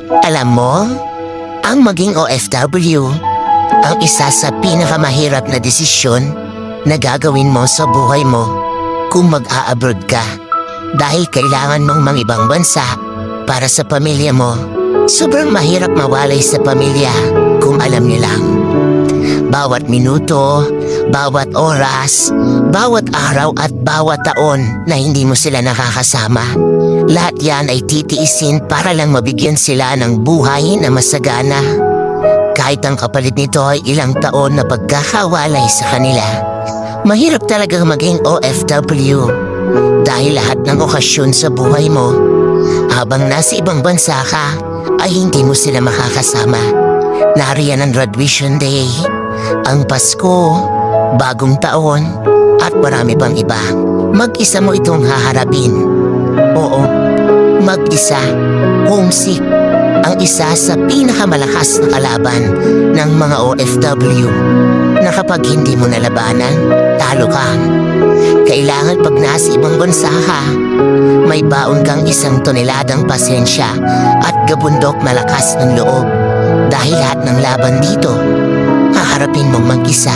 Alam mo, ang maging OFW, ang isa sa pinakamahirap na desisyon na gagawin mo sa buhay mo kung mag-a-abroad ka. Dahil kailangan mong mangibang bansa para sa pamilya mo. Sobrang mahirap mawalay sa pamilya kung alam niyo lang. Bawat minuto, bawat oras, bawat araw at bawat taon na hindi mo sila nakakasama. Lahat yan ay titiisin para lang mabigyan sila ng buhay na masagana. Kahit ang kapalit nito ay ilang taon na pagkakawalay sa kanila. Mahirap talaga maging OFW dahil lahat ng okasyon sa buhay mo, habang nasa ibang bansa ka, ay hindi mo sila makakasama. Nariyan ang graduation day, ang Pasko, bagong taon, at marami pang iba. Mag-isa mo itong haharapin. Oo, mag-isa, homesick, ang isa sa pinakamalakas na kalaban ng mga OFW na kapag hindi mo nalabanan, talo ka. Kailangan pag nasa ibang bansa ka, may baon kang 1 toneladang pasensya at gabundok malakas ng loob. Dahil lahat ng laban dito, haharapin mong mag-isa.